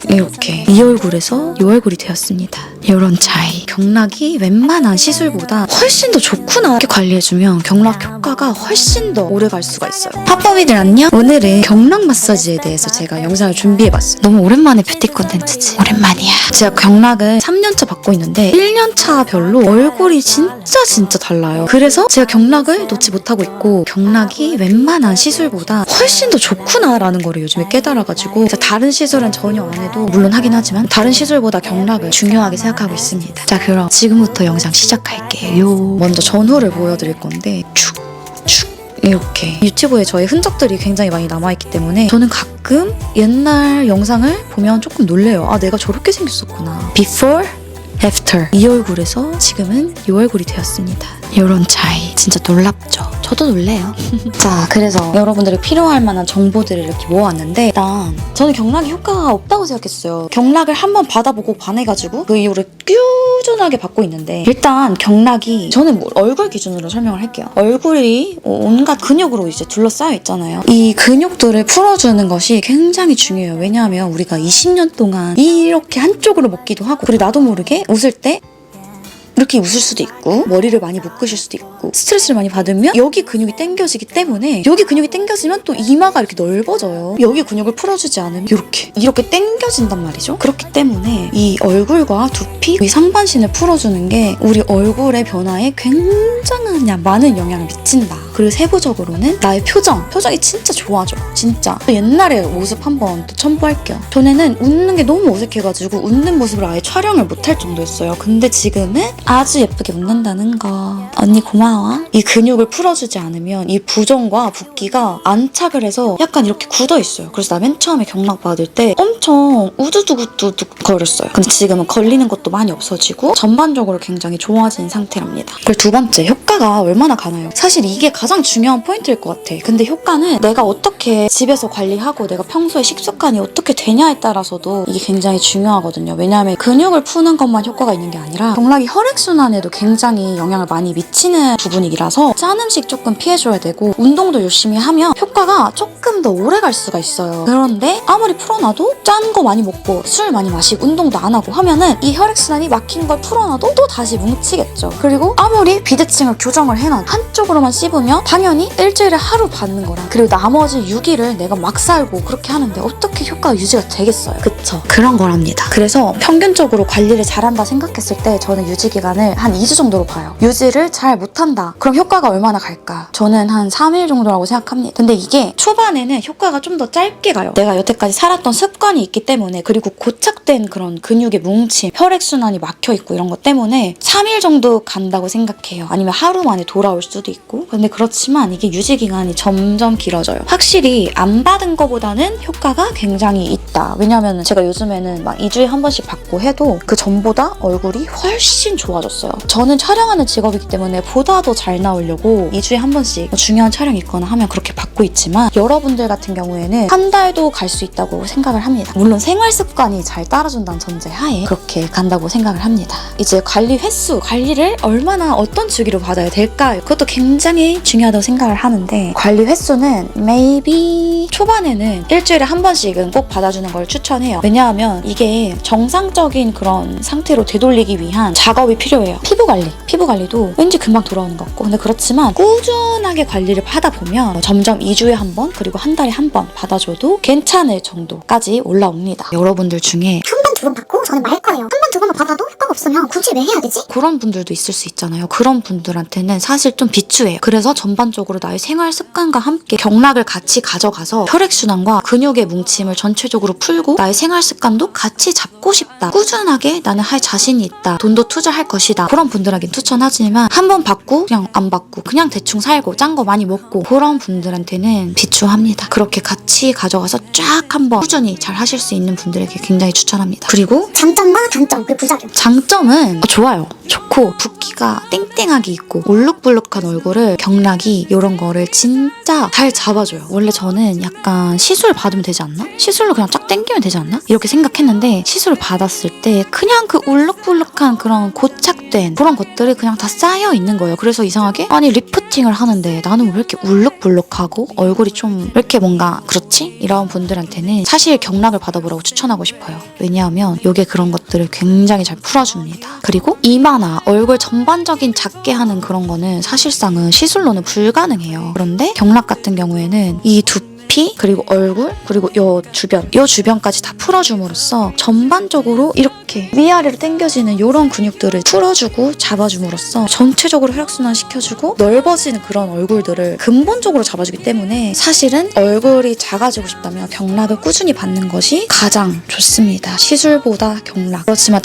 이렇게 이 얼굴에서 이 얼굴이 되었습니다. 이런 차이. 경락이 웬만한 시술보다 훨씬 더 좋구나. 이렇게 관리해주면 경락 효과가 훨씬 더 오래 갈 수가 있어요. 팝업이들 안녕? 오늘은 경락 마사지에 대해서 제가 영상을 준비해봤어요. 너무 오랜만에 뷰티 콘텐츠지. 오랜만이야. 제가 경락을 3년차 받고 있는데 1년차 별로 얼굴이 진짜 달라요. 그래서 제가 경락을 놓지 못하고 있고 경락이 웬만한 시술보다 훨씬 더 좋구나라는 거를 요즘에 깨달아가지고 다른 시술은 전혀 안 해도 물론 하긴 하지만 다른 시술보다 경락을 중요하게 생각하고 있습니다. 자, 그럼 지금부터 영상 시작할게요. 먼저 전후를 보여드릴 건데 이렇게 유튜브에 저의 흔적들이 굉장히 많이 남아있기 때문에 저는 가끔 옛날 영상을 보면 조금 놀래요. 아, 내가 저렇게 생겼었구나. Before, After. 이 얼굴에서 지금은 이 얼굴이 되었습니다. 이런 차이 진짜 놀랍죠? 저도 놀래요. 자, 그래서 여러분들이 필요할 만한 정보들을 이렇게 모아왔는데 일단 저는 경락이 효과가 없다고 생각했어요. 경락을 한번 받아보고 반해가지고 그 이후로 꾸준하게 받고 있는데 일단 경락이 저는 얼굴 기준으로 설명을 할게요. 얼굴이 온갖 근육으로 이제 둘러싸여 있잖아요. 이 근육들을 풀어주는 것이 굉장히 중요해요. 왜냐하면 우리가 20년 동안 이렇게 한쪽으로 먹기도 하고 그리고 나도 모르게 웃을 때 이렇게 웃을 수도 있고 머리를 많이 묶으실 수도 있고 스트레스를 많이 받으면 여기 근육이 당겨지기 때문에 여기 근육이 당겨지면 또 이마가 이렇게 넓어져요. 여기 근육을 풀어주지 않으면 이렇게 당겨진단 말이죠. 그렇기 때문에 이 얼굴과 두피, 이 상반신을 풀어주는 게 우리 얼굴의 변화에 굉장한 많은 영향을 미친다. 그리고 세부적으로는 나의 표정이 진짜 좋아져. 진짜 옛날에 모습 한번 또 첨부할게요. 전에는 웃는 게 너무 어색해가지고 웃는 모습을 아예 촬영을 못할 정도였어요. 근데 지금은 아주 예쁘게 웃는다는 거. 언니 고마워. 이 근육을 풀어주지 않으면 이 부종과 붓기가 안착을 해서 약간 이렇게 굳어있어요. 그래서 나 맨 처음에 경락 받을 때 엄청 우두둑 거렸어요. 근데 지금은 걸리는 것도 많이 없어지고 전반적으로 굉장히 좋아진 상태랍니다. 그리고 두 번째, 효과가 얼마나 가나요? 사실 이게 가장 중요한 포인트일 것 같아. 근데 효과는 내가 어떻게 집에서 관리하고 내가 평소에 식습관이 어떻게 되냐에 따라서도 이게 굉장히 중요하거든요. 왜냐하면 근육을 푸는 것만 효과가 있는 게 아니라 경락이 혈액순환에도 굉장히 영향을 많이 미치는 부분이라서 짠 음식 조금 피해줘야 되고 운동도 열심히 하면 효과가 조금 더 오래 갈 수가 있어요. 그런데 아무리 풀어놔도 짠 거 많이 먹고 술 많이 마시고 운동도 안 하고 하면은 이 혈액순환이 막힌 걸 풀어놔도 또 다시 뭉치겠죠. 그리고 아무리 비대칭을 교정을 해놔도 한쪽으로만 씹으면 당연히 일주일에 하루 받는 거랑 그리고 나머지 6일을 내가 막 살고 그렇게 하는데 어떻게 효과가 유지가 되겠어요? 그쵸? 그런 거랍니다. 그래서 평균적으로 관리를 잘한다 생각했을 때 저는 유지 기간을 한 2주 정도로 봐요. 유지를 잘 못한다. 그럼 효과가 얼마나 갈까? 저는 한 3일 정도라고 생각합니다. 근데 이게 초반에는 효과가 좀 더 짧게 가요. 내가 여태까지 살았던 습관이 있기 때문에 그리고 고착된 그런 근육의 뭉침, 혈액순환이 막혀있고 이런 것 때문에 3일 정도 간다고 생각해요. 아니면 하루 만에 돌아올 수도 있고. 근데 그렇지만 이게 유지 기간이 점점 길어져요. 확실히 안 받은 거보다는 효과가 굉장히 있다. 왜냐면 제가 요즘에는 막 2주에 한 번씩 받고 해도 그 전보다 얼굴이 훨씬 좋아졌어요. 저는 촬영하는 직업이기 때문에 보다 더 잘 나오려고 2주에 한 번씩 중요한 촬영이 있거나 하면 그렇게 받고 있지만 여러분들 같은 경우에는 한 달도 갈 수 있다고 생각을 합니다. 물론 생활 습관이 잘 따라준다는 전제 하에 그렇게 간다고 생각을 합니다. 이제 관리 횟수, 관리를 얼마나 어떤 주기로 받아야 될까? 그것도 굉장히 중요하다고 생각을 하는데 관리 횟수는 maybe 초반에는 일주일에 한 번씩은 꼭 받아주는 걸 추천해요. 왜냐하면 이게 정상적인 그런 상태로 되돌리기 위한 작업이 필요해요. 피부 관리도 왠지 금방 돌아오는 것 같고 근데 그렇지만 꾸준하게 관리를 하다 보면 점점 2주에 한 번 그리고 한 달에 한 번 받아줘도 괜찮을 정도까지 올라옵니다. 여러분들 중에 한 번, 두 번 받고 저는 말 거예요. 한 번, 두 번만 받아도 효과가 없으면 굳이 왜 해야 되지? 그런 분들도 있을 수 있잖아요. 그런 분들한테는 사실 좀 비추해요. 그래서 전반적으로 나의 생활 습관과 함께 경락을 같이 가져가서 혈액순환과 근육의 뭉침을 전체적으로 풀고 나의 생활 습관도 같이 잡고 싶다. 꾸준하게 나는 할 자신이 있다. 돈도 투자할 것이다. 그런 분들에겐 추천하지만 한 번 받고 그냥 안 받고 그냥 대충 살고 짠 거 많이 먹고 그런 분들한테는 비추합니다. 그렇게 같이 가져가서 쫙 한번 꾸준히 잘 하실 수 있는 분들에게 굉장히 추천합니다. 그리고 장점과 단점 그리고 부작용. 장점은 좋아요. 좋고 붓기가 땡땡하게 있고 울룩불룩한 얼굴을 경락이 이런 거를 진짜 잘 잡아줘요. 원래 저는 약간 시술 받으면 되지 않나? 시술로 그냥 쫙 땡기면 되지 않나? 이렇게 생각했는데 시술을 받았을 때 그냥 그 울룩불룩한 그런 고착된 그런 것들이 그냥 다 쌓여 있는 거예요. 그래서 이상하게 아니 리프팅을 하는데 나는 왜 이렇게 울룩불룩하고 얼굴이 좀 왜 이렇게 뭔가 그렇지? 이런 분들한테는 사실 경락을 받아보라고 추천하고 싶어요. 왜냐하면 이게 그런 것들을 굉장히 잘 풀어줍니다. 그리고 이마나 얼굴 전반적인 작게 하는 그런 거는 사실상은 시술로는 불가능해요. 그런데 경락 같은 경우에는 이 두피 그리고 얼굴 그리고 요 주변까지 다 풀어줌으로써 전반적으로 이렇게 위아래로 당겨지는 이런 근육들을 풀어주고 잡아줌으로써 전체적으로 혈액순환 시켜주고 넓어지는 그런 얼굴들을 근본적으로 잡아주기 때문에 사실은 얼굴이 작아지고 싶다면 경락을 꾸준히 받는 것이 가장 좋습니다. 시술보다 경락. 그렇지만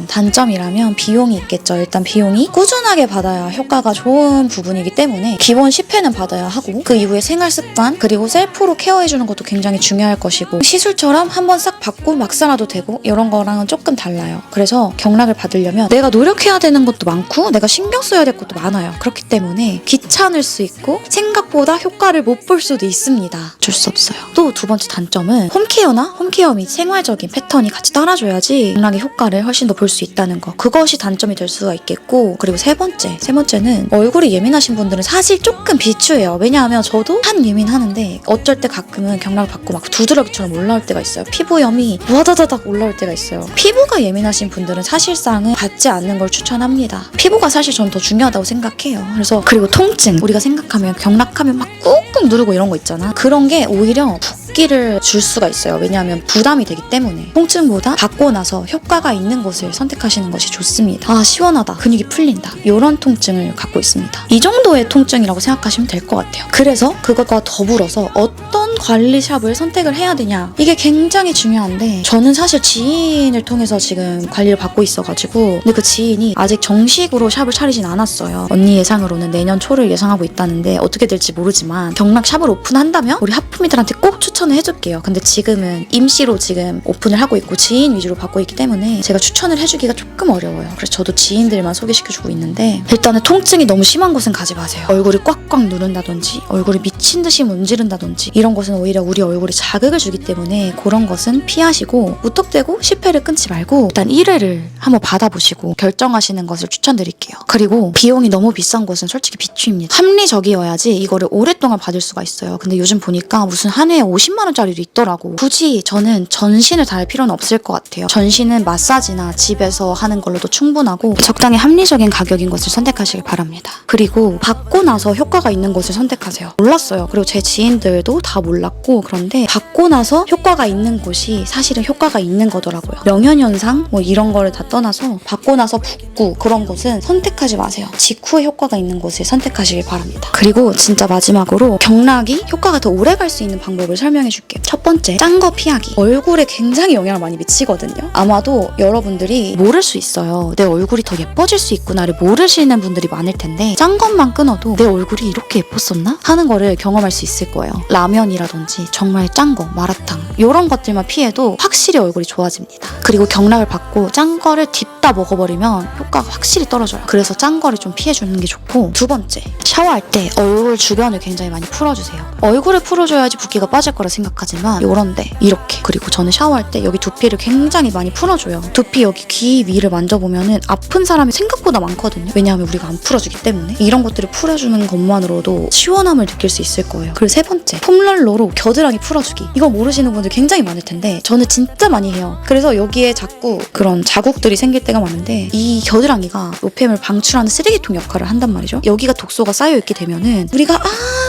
단점이라면 비용이 있겠죠. 일단 비용이 꾸준하게 받아야 효과가 좋은 부분이기 때문에 기본 10회는 받아야 하고 그 이후에 생활습관 그리고 셀프로 케어해주는 것도 굉장히 중요할 것이고 시술처럼 한번 싹 받고 막 살아도 되고 이런 거랑은 조금 달라요. 그래서 경락을 받으려면 내가 노력해야 되는 것도 많고 내가 신경 써야 될 것도 많아요. 그렇기 때문에 귀찮을 수 있고 생각보다 효과를 못 볼 수도 있습니다. 어쩔 수 없어요. 또 두 번째 단점은 홈케어 및 생활적인 패턴이 같이 따라줘야지 경락의 효과를 훨씬 더 볼 수 있다는 거. 그것이 단점이 될 수가 있겠고 그리고 세 번째는 얼굴이 예민하신 분들은 사실 조금 비추해요. 왜냐하면 저도 한 예민하는데 어쩔 때 가끔은 경락을 받고 막 두드러기처럼 올라올 때가 있어요. 피부염이 와다다닥 올라올 때가 있어요. 피부가 예민하신 분들은 사실상은 받지 않는 걸 추천합니다. 피부가 사실 저는 더 중요하다고 생각해요. 그래서 그리고 통증 우리가 생각하면 경락하면 막 꾹꾹 누르고 이런 거 있잖아. 그런 게 오히려 붓기를 줄 수가 있어요. 왜냐하면 부담이 되기 때문에 통증보다 받고 나서 효과가 있는 것을 선택하시는 것이 좋습니다. 아 시원하다 근육이 풀린다 이런 통증을 갖고 있습니다. 이 정도의 통증이라고 생각하시면 될 것 같아요. 그래서 그것과 더불어서 어떤 관리샵을 선택을 해야 되냐 이게 굉장히 중요한데 저는 사실 지인을 통해서 지금 관리를 받고 있어가지고 근데 그 지인이 아직 정식으로 샵을 차리진 않았어요. 언니 예상으로는 내년 초를 예상하고 있다는데 어떻게 될지 모르지만 경락 샵을 오픈한다면 우리 하품이들한테 꼭 추천을 해줄게요. 근데 지금은 임시로 지금 오픈을 하고 있고 지인 위주로 받고 있기 때문에 제가 추천을 해주기가 조금 어려워요. 그래서 저도 지인들만 소개시켜주고 있는데 일단은 통증이 너무 심한 곳은 가지 마세요. 얼굴이 꽉꽉 누른다든지 얼굴이 미친 듯이 문지른다든지 이런 것은 오히려 우리 얼굴에 자극을 주기 때문에 그런 것은 피하시고 무턱대고 10회를 끊지 말고 일단 1회를 한번 받아보시고 결정하시는 것을 추천드릴게요. 그리고 비용이 너무 비싼 곳은 솔직히 비추입니다. 합리적이어야지 이거를 오랫동안 받을 수가 있어요. 근데 요즘 보니까 무슨 한 해에 50만 원짜리도 있더라고. 굳이 저는 전신을 다 할 필요는 없을 것 같아요. 전신은 마사지나 집에서 하는 걸로도 충분하고 적당히 합리적인 가격인 것을 선택하시길 바랍니다. 그리고 받고 나서 효과가 있는 것을 선택하세요. 몰랐어요. 그리고 제 지인들도 다 몰랐고 그런데 받고 나서 효과가 있는 곳이 사실은 효과가 있는 거더라고요. 명현현상 뭐 이런 거를 다 떠나서 받고 나서 붓고 그런 곳은 선택하지 마세요. 직후에 효과가 있는 곳을 선택하시길 바랍니다. 그리고 진짜 마지막으로 경락이 효과가 더 오래 갈 수 있는 방법을 설명해 줄게요. 첫 번째, 짠 거 피하기. 얼굴에 굉장히 영향을 많이 미치거든요. 아마도 여러분들이 모를 수 있어요. 내 얼굴이 더 예뻐질 수 있구나를 모르시는 분들이 많을 텐데 짠 것만 끊어도 내 얼굴이 이렇게 예뻤었나? 하는 거를 경험할 수 있을 거예요. 라면이라든지 정말 짠 거, 마라탕 이런 것들만 피해도 확실히 얼굴이 좋아집니다. 그리고 경락을 받고 짠 거를 딥다 먹어버리면 효과가 확실히 떨어져요. 그래서 짠 거를 좀 피해주는 게 좋고 두 번째, 샤워할 때 얼굴 주변을 굉장히 많이 풀어주세요. 얼굴을 풀어줘야지 붓기가 빠질 거라 생각하지만 요런데 이렇게 그리고 저는 샤워할 때 여기 두피를 굉장히 많이 풀어줘요. 두피 여기 귀 위를 만져보면은 아픈 사람이 생각보다 많거든요. 왜냐하면 우리가 안 풀어주기 때문에 이런 것들을 풀어주는 것만으로도 시원함을 느낄 수 있을 거예요. 그리고 세 번째, 폼롤러로 겨드랑이 풀어주기. 이거 모르시는 분들 굉장히 많을 텐데 저는 진짜 많이 해요. 그래서 여기에 자꾸 그런 자국들이 생길 때가 많은데 이 겨드랑이가 노폐물 방출하는 쓰레기통 역할을 한단 말이죠. 여기가 독소가 쌓여있게 되면은 우리가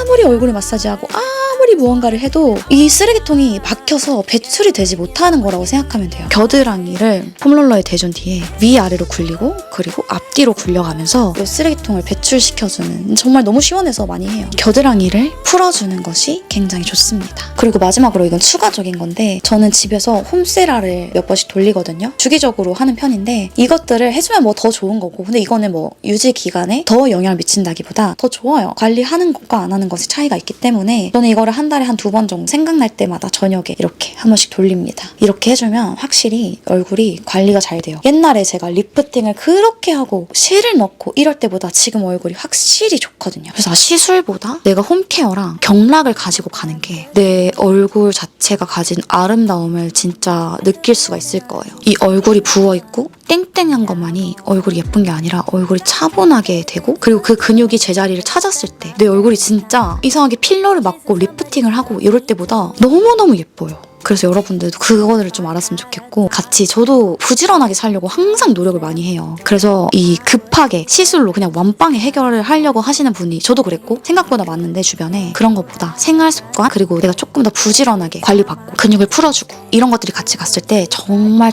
아무리 얼굴을 마사지하고 아무리 무언가를 해도 이 쓰레기통이 막혀서 배출이 되지 못하는 거라고 생각하면 돼요. 겨드랑이를 폼롤러에 대준 뒤에 위아래로 굴리고 그리고 앞뒤로 굴려가면서 이 쓰레기통을 배출시켜주는 정말 너무 시원해서 많이 해요. 겨드랑이를 풀어주는 것이 굉장히 좋습니다. 그리고 마지막으로 이건 추가적인 건데 저는 집에서 홈세라를 몇 번씩 돌리거든요. 주기적으로 하는 편인데 이것들을 해주면 뭐 더 좋은 거고 근데 이거는 뭐 유지 기간에 더 영향을 미친다기보다 더 좋아요. 관리하는 것과 안 하는 것의 차이가 있기 때문에 저는 이거를 한 한 달에 한 2번 정도 생각날 때마다 저녁에 이렇게 한 번씩 돌립니다. 이렇게 해주면 확실히 얼굴이 관리가 잘 돼요. 옛날에 제가 리프팅을 그렇게 하고 실을 넣고 이럴 때보다 지금 얼굴이 확실히 좋거든요. 그래서 시술보다 내가 홈케어랑 경락을 가지고 가는 게 내 얼굴 자체가 가진 아름다움을 진짜 느낄 수가 있을 거예요. 이 얼굴이 부어있고 땡땡한 것만이 얼굴이 예쁜 게 아니라 얼굴이 차분하게 되고, 그리고 그 근육이 제자리를 찾았을 때 내 얼굴이 진짜 이상하게 필러를 맞고 리프팅을 하고 이럴 때보다 너무너무 예뻐요. 그래서 여러분들도 그거를 좀 알았으면 좋겠고, 같이 저도 부지런하게 살려고 항상 노력을 많이 해요. 그래서 이 급하게 시술로 그냥 완빵에 해결을 하려고 하시는 분이 저도 그랬고 생각보다 많은데, 주변에 그런 것보다 생활 습관, 그리고 내가 조금 더 부지런하게 관리받고 근육을 풀어주고 이런 것들이 같이 갔을 때 정말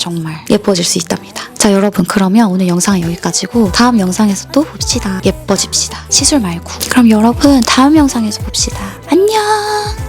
예뻐질 수 있답니다. 자, 여러분, 그러면 오늘 영상은 여기까지고 다음 영상에서 또 봅시다. 예뻐집시다. 시술 말고. 그럼 여러분 다음 영상에서 봅시다. 안녕.